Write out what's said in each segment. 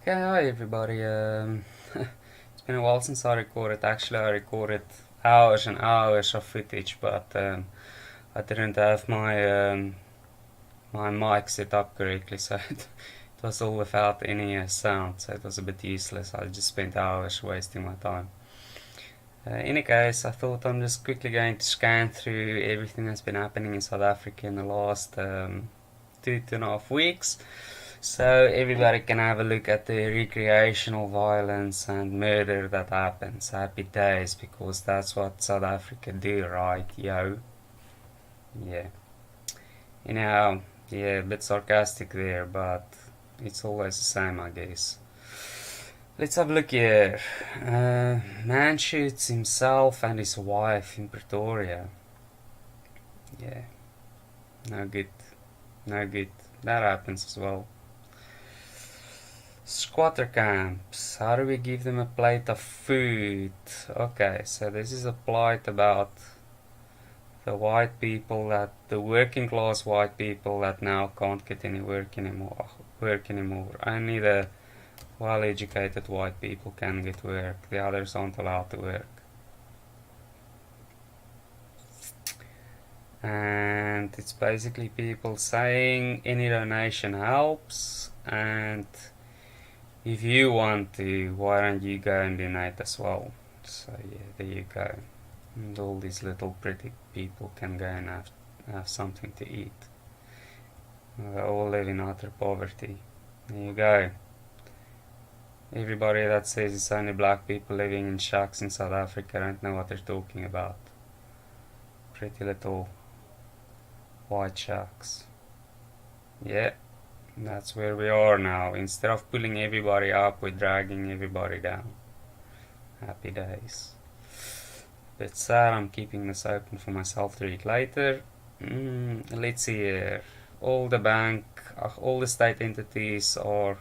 Okay, hi everybody. It's been a while since I recorded. Actually, I recorded hours and hours of footage, but I didn't have my mic set up correctly, so it was all without any sound, so it was a bit useless. I just spent hours wasting my time. In any case, I thought I'm just quickly going to scan through everything that's been happening in South Africa in the last 2.5 weeks. So everybody can have a look at the recreational violence and murder that happens. Happy days, because that's what South Africa do, right, yo? Yeah. Anyhow, yeah, a bit sarcastic there, but it's always the same, I guess. Let's have a look here. Man shoots himself and his wife in Pretoria. Yeah, no good. No good. That happens as well. Squatter camps. How do we give them a plate of food? Okay, so this is a plight about the white people, that the working class white people that now can't get any work anymore. Only the well-educated white people can get work. The others aren't allowed to work. And it's basically people saying any donation helps, and if you want to, why don't you go and donate as well? So yeah, there you go. And all these little pretty people can go and have something to eat. They all live in utter poverty. There you go. Everybody that says it's only black people living in shacks in South Africa don't know what they're talking about. Pretty little white shacks. Yeah, that's where we are now. Instead of pulling everybody up, we're dragging everybody down. Happy days. Bit sad, I'm keeping this open for myself to read later. Let's see here. All the state entities are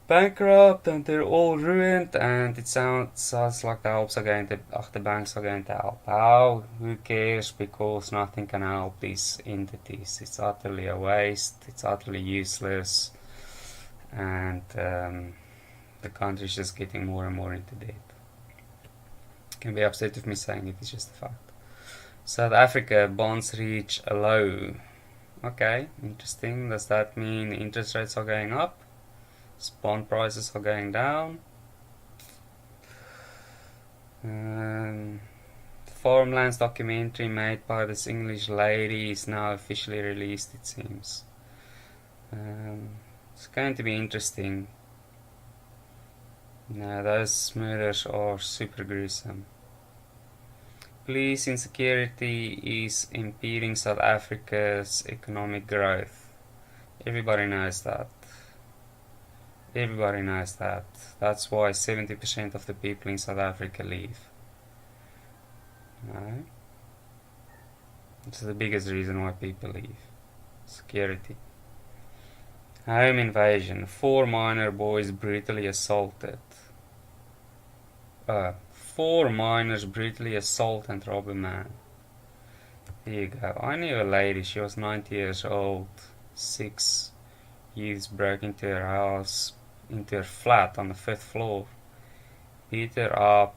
bankrupt and they're all ruined, and it sounds like the banks are going to help. How? Who cares? Because nothing can help these entities. It's utterly a waste. It's utterly useless, and the country's just getting more and more into debt. Can be upset with me saying it, it's just a fact. South Africa bonds reach a low. Okay, interesting. Does that mean interest rates are going up? Bond prices are going down? The Farmlands documentary made by this English lady is now officially released, it seems. It's going to be interesting. No, those murders are super gruesome. Police insecurity is impeding South Africa's economic growth. Everybody knows that. Everybody knows that. That's why 70% of the people in South Africa leave. No? It's the biggest reason why people leave. Security. Home invasion. 4 minor boys brutally assaulted. 4 minors brutally assault and rob a man. There you go. I knew a lady, she was 90 years old. 6 youths broke into her house, into her flat on the 5th floor. Beat her up.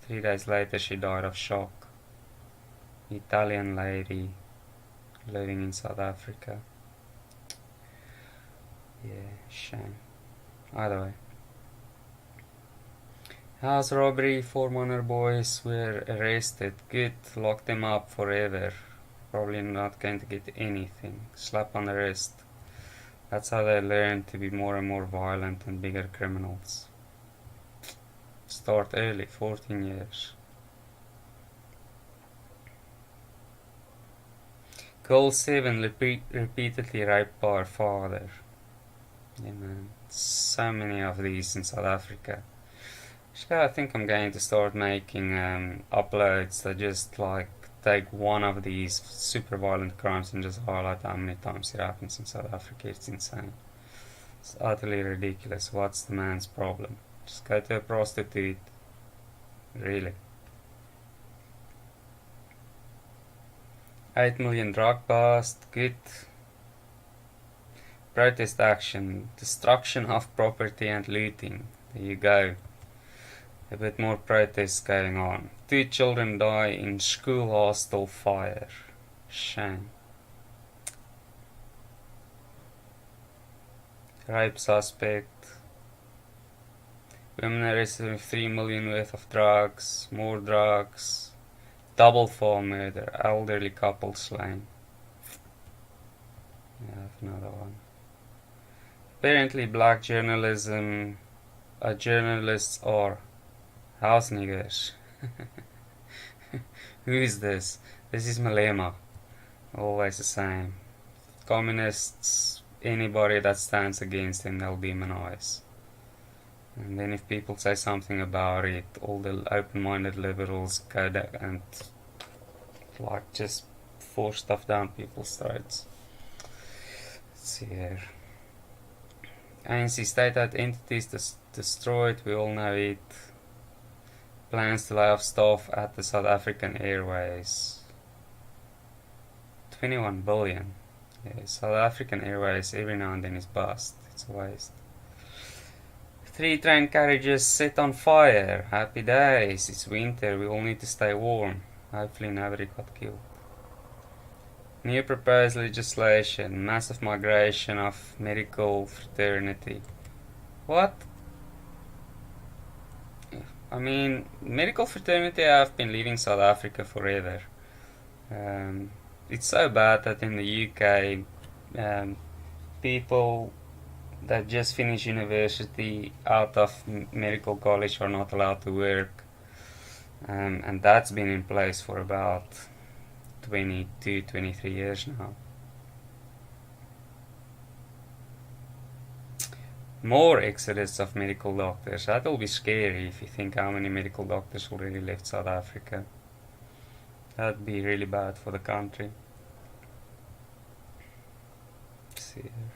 3 days later she died of shock. Italian lady living in South Africa. Yeah, shame. Either way. House robbery, 4 minor boys were arrested. Good, lock them up forever. Probably not going to get anything. Slap on the wrist. That's how they learn to be more and more violent and bigger criminals. Start early, 14 years. Girl 7 repeatedly raped by her father. Yeah, man. So many of these in South Africa. Actually, I think I'm going to start making uploads that just like take one of these super violent crimes and just highlight how many times it happens in South Africa. It's insane. It's utterly ridiculous. What's the man's problem? Just go to a prostitute. Really. 8 million drug bust. Good. Protest action, destruction of property and looting. There you go. A bit more protests going on. 2 children die in school hostel fire. Shame. Rape suspect. Women arrested with 3 million worth of drugs. More drugs. Double fall murder. Elderly couple slain. I have another one. Apparently black journalists are house niggers. Who is this? This is Malema. Always the same. Communists, anybody that stands against him, they'll demonize. And then if people say something about it, all the open-minded liberals go and just force stuff down people's throats. Let's see here. ANC state-owned entities destroyed, we all know it. Plans to lay off staff at the South African Airways. 21 billion. Yeah, South African Airways every now and then is bust. It's a waste. 3 train carriages set on fire. Happy days. It's winter. We all need to stay warm. Hopefully nobody got killed. New proposed legislation. Massive migration of medical fraternity. What? I mean, medical fraternity have been leaving South Africa forever. It's so bad that in the UK, people that just finished university out of medical college are not allowed to work. And that's been in place for about 22, 23 years now. More exodus of medical doctors. That will be scary if you think how many medical doctors already left South Africa. That'd be really bad for the country. Let's see here.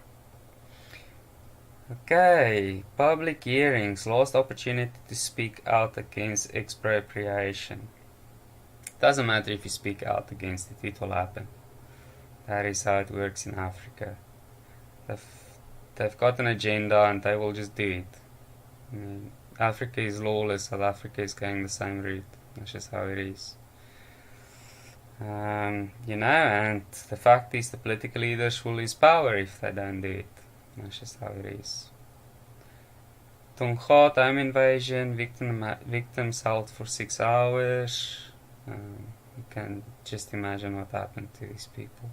Okay, public hearings. Last opportunity to speak out against expropriation. Doesn't matter if you speak out against it, it will happen. That is how it works in Africa. They've got an agenda and they will just do it. I mean, Africa is lawless, South Africa is going the same route. That's just how it is. And the fact is the political leaders will lose power if they don't do it. That's just how it is. Tongaat home invasion, victims held for 6 hours. You can just imagine what happened to these people.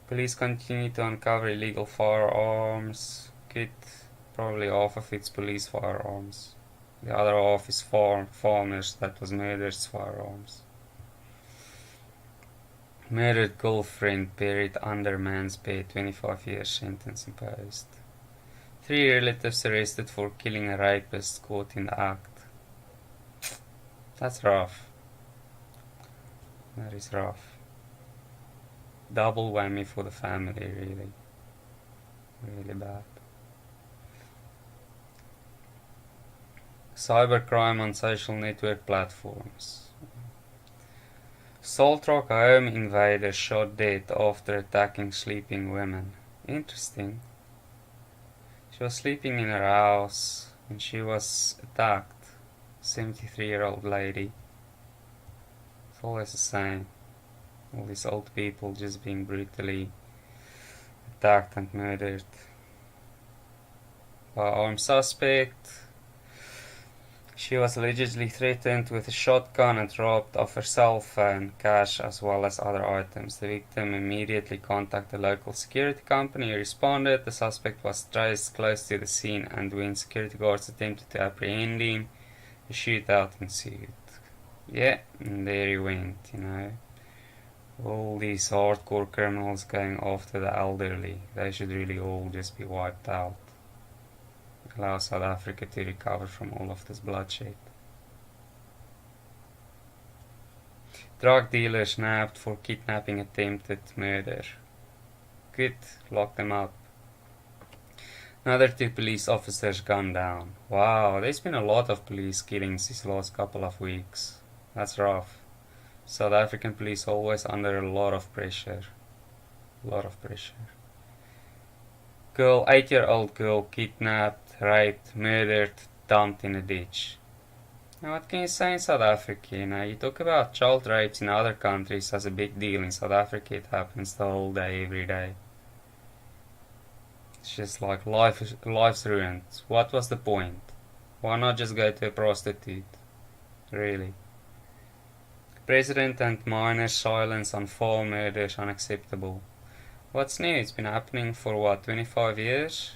Police continue to uncover illegal firearms. Good, probably half of it's police firearms. The other half is farmers that was murdered's firearms. Murdered girlfriend buried under man's bed, 25 years sentence imposed. 3 relatives arrested for killing a rapist caught in the act. That's rough. That is rough. Double whammy for the family, really. Really bad. Cybercrime on social network platforms. Saltrock home invader shot dead after attacking sleeping women. Interesting. She was sleeping in her house and she was attacked. 73-year-old lady. It's always the same. All these old people just being brutally attacked and murdered by armed suspect. She was allegedly threatened with a shotgun and robbed of her cell phone, cash as well as other items. The victim immediately contacted the local security company who responded. The suspect was traced close to the scene and when security guards attempted to apprehend him, a shootout ensued. Yeah, and there he went, All these hardcore criminals going after the elderly. They should really all just be wiped out. Allow South Africa to recover from all of this bloodshed. Drug dealers nabbed for kidnapping attempted murder. Good, lock them up. Another 2 police officers gunned down. Wow, there's been a lot of police killings these last couple of weeks. That's rough. South African police always under a lot of pressure. A lot of pressure. girl, 8-year-old girl, kidnapped, raped, murdered, dumped in a ditch. Now, what can you say in South Africa? You talk about child rapes in other countries as a big deal. In South Africa, it happens the whole day, every day. It's just like life's ruined. What was the point? Why not just go to a prostitute? Really. President and minor silence on four murders unacceptable. What's new? It's been happening for what, 25 years?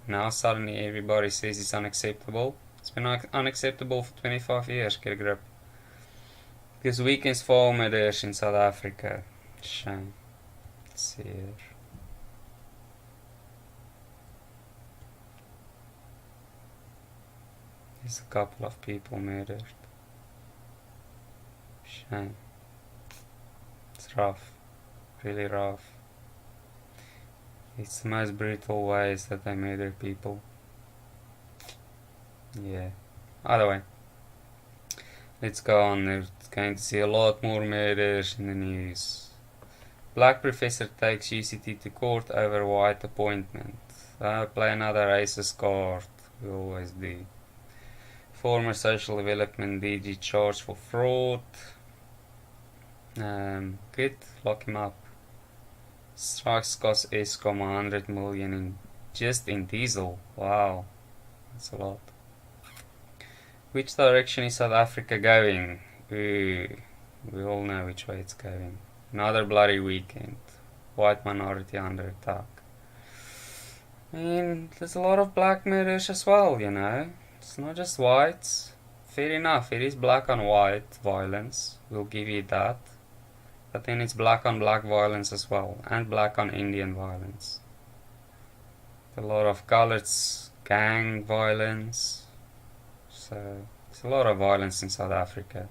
Now suddenly everybody says it's unacceptable. It's been unacceptable for 25 years, get a grip. This weekend's four murders in South Africa. Shame. Let's see here. There's a couple of people murdered. Shame. It's rough. Really rough. It's the most brutal ways that they murder people. Yeah. Either way. Let's go on. There's going to see a lot more murders in the news. Black professor takes UCT to court over white appointment. Play another racist card. We always do. Former social development DG charged for fraud. Good. Lock him up. Strikes cost Eskom 100 million just in diesel. Wow, that's a lot. Which direction is South Africa going? We all know which way it's going. Another bloody weekend. White minority under attack. I mean, there's a lot of black murders as well, It's not just whites. Fair enough, it is black on white violence. We'll give you that. But then it's black on black violence as well, and black on Indian violence. A lot of colored gang violence. So it's a lot of violence in South Africa.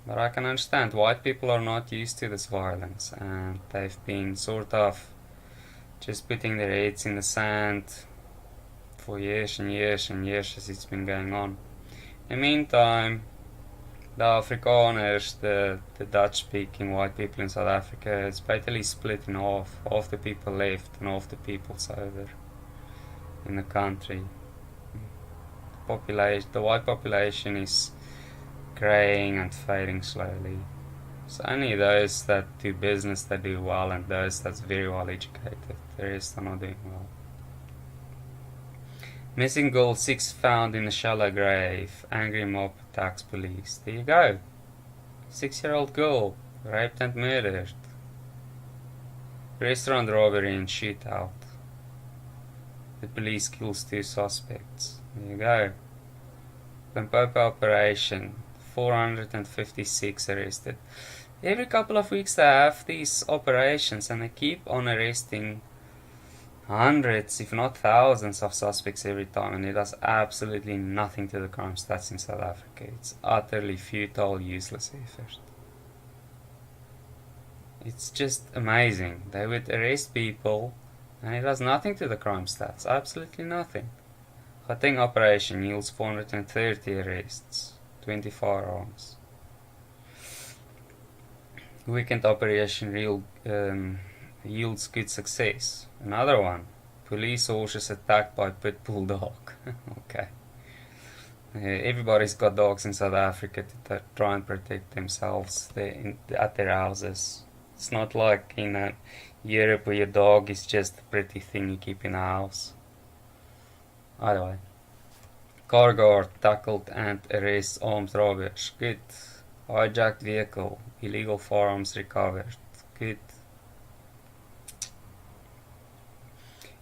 But I can understand white people are not used to this violence, and they've been sort of just putting their heads in the sand for years and years and years as it's been going on. In the meantime, the Afrikaners, the Dutch-speaking white people in South Africa, it's basically split in half. Half the people left and half the people's over in the country. The white population is greying and fading slowly. It's only those that do business that do well, and those that's very well educated. The rest are not doing well. Missing girl 6 found in a shallow grave. Angry mob attacks police. There you go. 6-year-old girl raped and murdered. Restaurant robbery and shootout. The police kills 2 suspects. There you go. Limpopo operation. 456 arrested. Every couple of weeks they have these operations and they keep on arresting hundreds, if not thousands, of suspects every time, and it does absolutely nothing to the crime stats in South Africa. It's utterly futile, useless effort. It's just amazing. They would arrest people and it does nothing to the crime stats. Absolutely nothing. Gauteng operation yields 430 arrests, 20 firearms. Weekend operation yields good success. Another one. Police horses attacked by pit bull dog. Okay. Everybody's got dogs in South Africa to try and protect themselves at their houses. It's not like in Europe where your dog is just a pretty thing you keep in the house. Either way. Car guard tackled and arrests armed robbers. Good. Hijacked vehicle. Illegal firearms recovered. Good.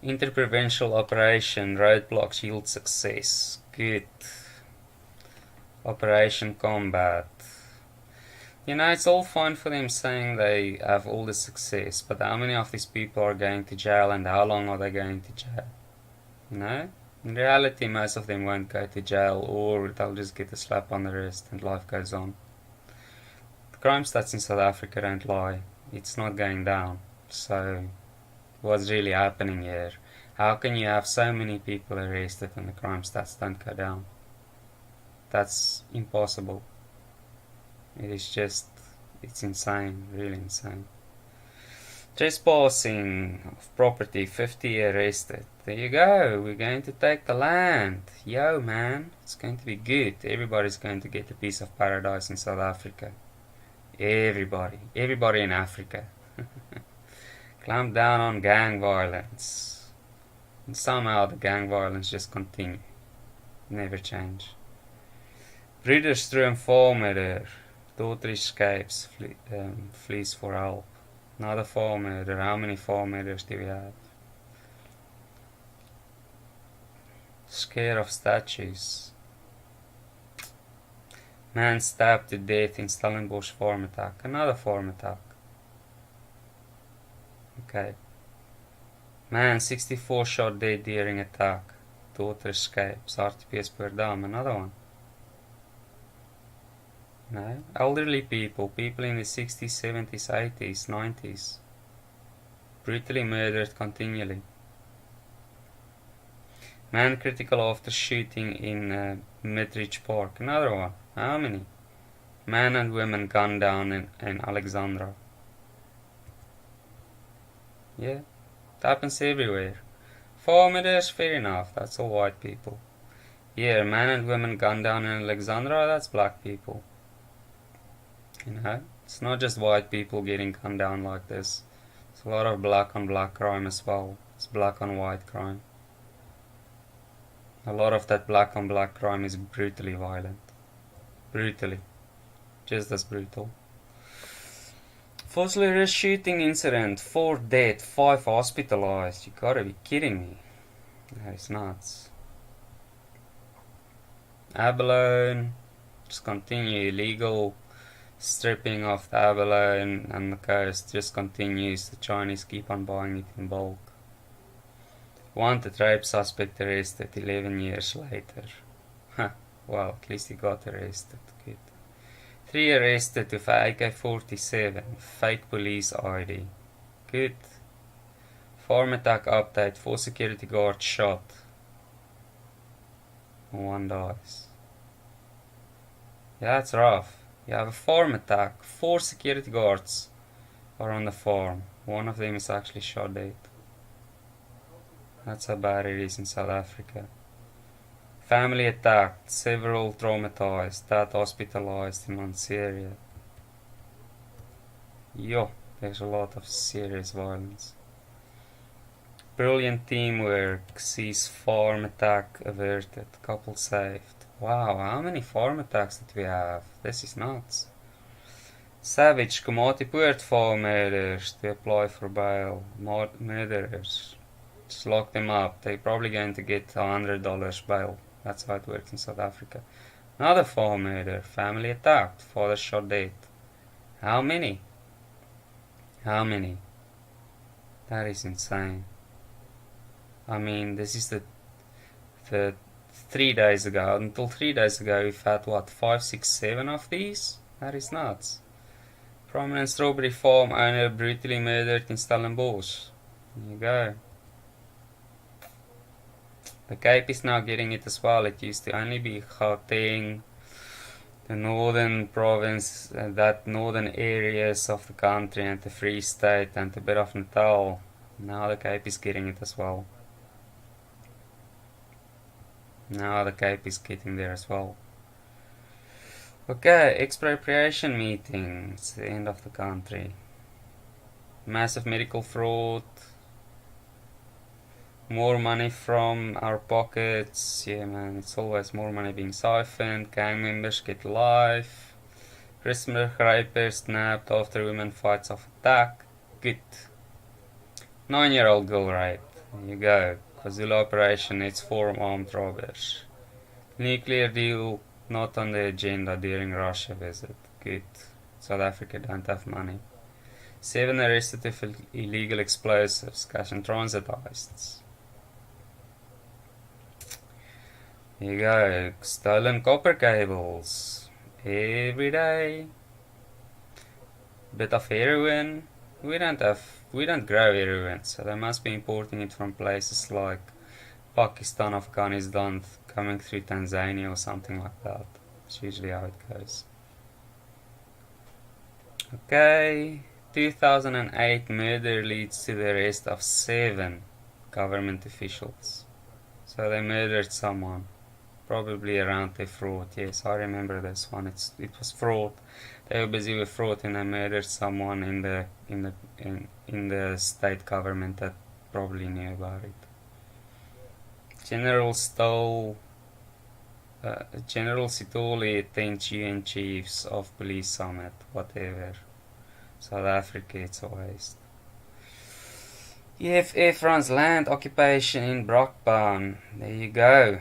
Interprovincial operation. Roadblocks yield success. Good. Operation Combat. It's all fine for them saying they have all the success, but how many of these people are going to jail and how long are they going to jail? In reality, most of them won't go to jail, or they'll just get a slap on the wrist and life goes on. The crime stats in South Africa don't lie. It's not going down. So, what's really happening here? How can you have so many people arrested and the crime stats don't go down? That's impossible. It's insane, really insane. Trespassing of property, 50 arrested. There you go, we're going to take the land. Yo man, it's going to be good. Everybody's going to get a piece of paradise in South Africa. Everybody in Africa. Clamp down on gang violence. And somehow the gang violence just continue. Never change. Broederstroom farm murder. Daughter escapes, flees for help. Another farm murder. How many farm murders do we have? Scare of statues. Man stabbed to death in Stellenbosch farm attack. Another farm attack. Okay. Man 64 shot dead during attack. Daughter escapes. RTPS Perdam. Another one. No. Elderly people in the 60s, 70s, 80s, 90s. Brutally murdered continually. Man critical after shooting in Midridge Park. Another one. How many? Man and women gunned down in Alexandra. Yeah. It happens everywhere. Farmers, fair enough. That's all white people. Yeah, man and women gunned down in Alexandra. That's black people. You know, it's not just white people getting gunned down like this. It's a lot of black on black crime as well. It's black on white crime. A lot of that black on black crime is brutally violent. Brutally. Just as brutal. Fosler shooting incident. 4 dead, 5 hospitalized. You gotta be kidding me. That is nuts. Abalone. Just continue illegal stripping of the abalone and the coast just continues. The Chinese keep on buying it in bulk. Wanted rape suspect arrested 11 years later. Well, at least he got arrested. Good. 3 arrested with AK-47, fake police ID. Good. Farm attack update, 4 security guards shot. 1 dies. Yeah, it's rough. You have a farm attack, 4 security guards are on the farm. One of them is actually shot dead. That's how bad it is in South Africa. Family attacked, several traumatized, dad hospitalized in Manseria. Yo, there's a lot of serious violence. Brilliant teamwork, sees farm attack averted, couple saved. Wow, how many farm attacks did we have? This is nuts. Savage, Komatipoort farm murderers to apply for bail. Murderers. Just lock them up. They're probably going to get $100 bail. That's how it works in South Africa. Another farm murder. Family attacked. Father shot dead. How many? How many? That is insane. I mean, this is the 3 days ago. Until 3 days ago, we've had what, 5, 6, 7 of these? That is nuts. Prominent strawberry farm owner brutally murdered in Stellenbosch. There you go. The Cape is now getting it as well. It used to only be Gauteng, the northern province, that northern areas of the country, and the Free State and a bit of Natal. Now the Cape is getting it as well. Now the Cape is getting there as well. Okay, expropriation meeting. It's the end of the country. Massive medical fraud. More money from our pockets. Yeah, man, it's always more money being siphoned. Gang members get life. Prisoner rapper snapped after woman fights off attack. Good. 9-year-old girl raped. There you go. KwaZulu operation, it's 4 armed robbers. Nuclear deal not on the agenda during Russia visit. Good. South Africa don't have money. 7 arrested with illegal explosives, cash and transit heists. Here you go. Stolen copper cables. Every day. Bit of heroin. We don't grow heroin, so they must be importing it from places like Pakistan, Afghanistan, coming through Tanzania or something like that. It's usually how it goes. Okay, 2008 murder leads to the arrest of 7 government officials. So they murdered someone, probably around their fraud. Yes, I remember this one. It was fraud. They were busy with fraud and they murdered someone in the state government that probably knew about it. General Sithole attends UN Chiefs of Police Summit, whatever. South Africa, it's a waste. EFF runs land occupation in Brakpan. There you go.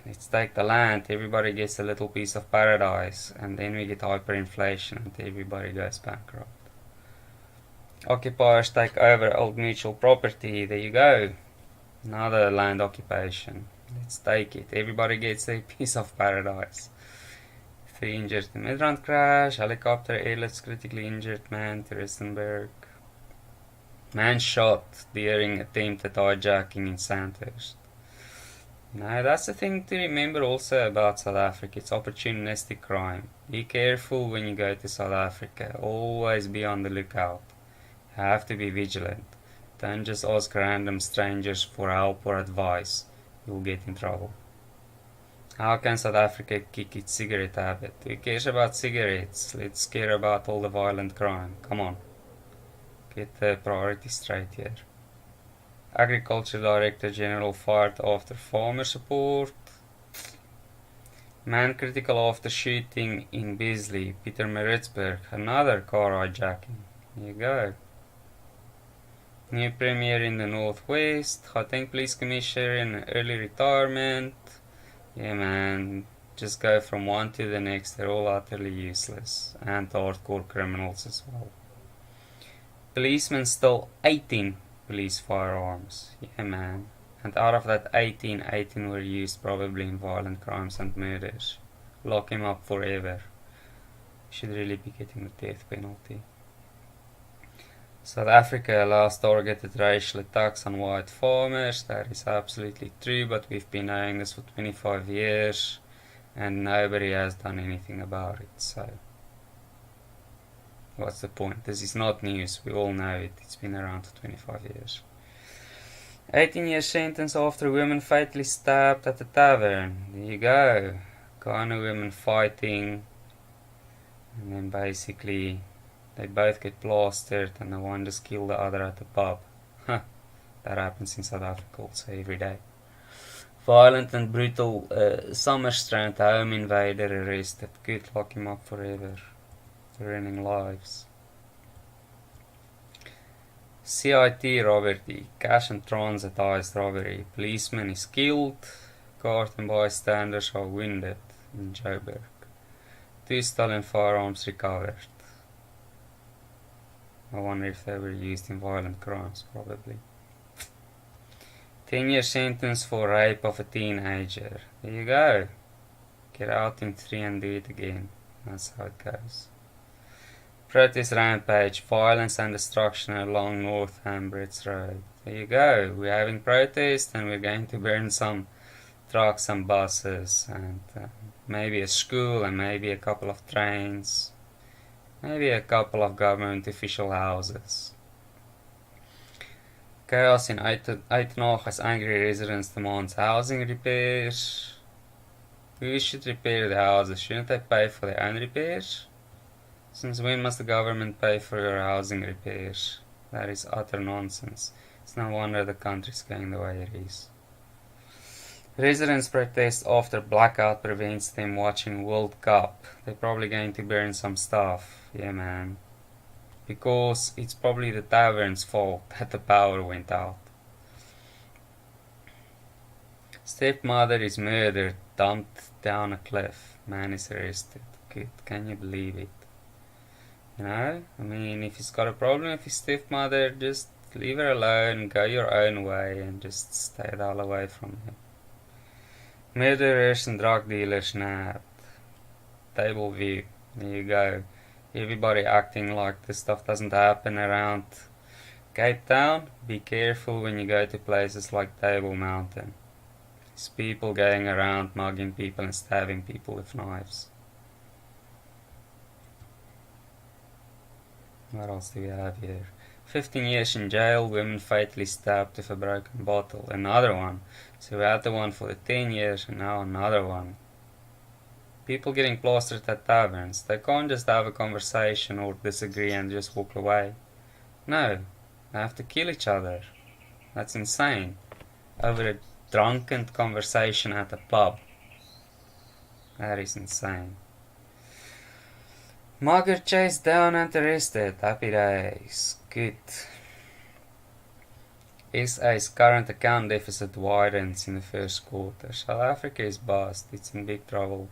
Let's take the land. Everybody gets a little piece of paradise, and then we get hyperinflation and everybody goes bankrupt. Occupiers take over Old Mutual property. There you go. Another land occupation. Let's take it. Everybody gets a piece of paradise. 3 injured in Midrand crash. Helicopter airlifts critically injured man to Rustenburg. Man shot during attempted hijacking in Sandhurst. Now that's the thing to remember also about South Africa. It's opportunistic crime. Be careful when you go to South Africa. Always be on the lookout. You have to be vigilant. Don't just ask random strangers for help or advice. You'll get in trouble. How can South Africa kick its cigarette habit? Who cares about cigarettes? Let's care about all the violent crime. Come on. Get the priorities straight here. Agriculture Director General fired after farmer support. Man critical after shooting in Beasley, Pietermaritzburg. Another car hijacking. There you go. New Premier in the Northwest. Gauteng Police Commissioner in early retirement. Yeah man, just go from one to the next. They're all utterly useless. And hardcore criminals as well. Policemen stole 18 police firearms. Yeah man. And out of that 18 were used probably in violent crimes and murders. Lock him up forever. Should really be getting the death penalty. South Africa allows targeted racial attacks on white farmers. That is absolutely true, but we've been knowing this for 25 years and nobody has done anything about it. So what's the point? This is not news. We all know it. It's been around for 25 years. 18-year sentence after a woman fatally stabbed at a tavern. There you go. Ghana women fighting. And then basically they both get plastered and the one just killed the other at the pub. That happens in South Africa also every day. Violent and brutal Summerstrand home invader arrested. Could lock him up forever. Ruining lives. CIT robbery. Cash and transit heist robbery. Policeman is killed. Guard and bystanders are wounded in Joburg. 2 stolen firearms recovered. I wonder if they were used in violent crimes, probably. 10-year sentence for rape of a teenager. There you go. Get out in 3 and do it again. That's how it goes. Protest rampage, violence and destruction along North Hambridge Road. There you go. We're having protests and we're going to burn some trucks and buses and maybe a school and maybe a couple of trains. Maybe a couple of government official houses. Chaos in Uitenhage as angry residents demands housing repairs. Who should repair the houses? Shouldn't they pay for their own repairs? Since when must the government pay for your housing repairs? That is utter nonsense. It's no wonder the country's going the way it is. Residents protest after blackout prevents them watching World Cup. They're probably going to burn some stuff. Yeah man. Because it's probably the tavern's fault that the power went out. Stepmother is murdered, dumped down a cliff. Man is arrested. Good. Can you believe it? You know? I mean, if he's got a problem with his stepmother, just leave her alone, go your own way, and just stay the hell away from him. Murderers and drug dealers nabbed. Table view. There you go. Everybody acting like this stuff doesn't happen around Cape Town. Be careful when you go to places like Table Mountain. There's people going around mugging people and stabbing people with knives. What else do we have here? 15 years in jail, women fatally stabbed with a broken bottle. Another one. So we had the one for the 10 years and now another one. People getting plastered at taverns. They can't just have a conversation or disagree and just walk away. No, they have to kill each other. That's insane. Over a drunken conversation at a pub. That is insane. Margaret chased down and arrested. Happy days. Good. SA's current account deficit widens in the first quarter. South Africa is bust. It's in big trouble.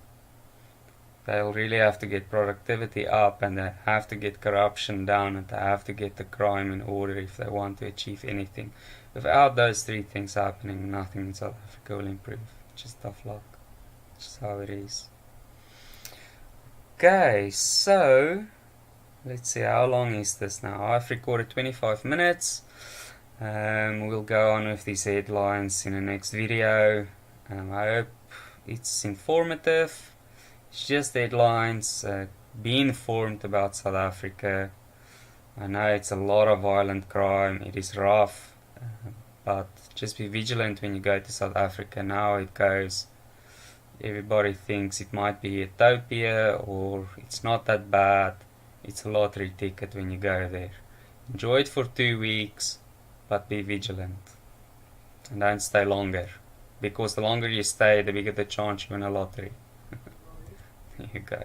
They'll really have to get productivity up, and they have to get corruption down, and they have to get the crime in order if they want to achieve anything. Without those three things happening, nothing in South Africa will improve. Just tough luck. Just how it is. Okay, so let's see, how long is this now? I've recorded 25 minutes. We'll go on with these headlines in the next video. I hope it's informative. It's just headlines. Be informed about South Africa. I know it's a lot of violent crime. It is rough. But just be vigilant when you go to South Africa. Now it goes. Everybody thinks it might be utopia or it's not that bad. It's a lottery ticket when you go there. Enjoy it for 2 weeks, but be vigilant. And don't stay longer. Because the longer you stay, the bigger the chance you win a lottery. There you go.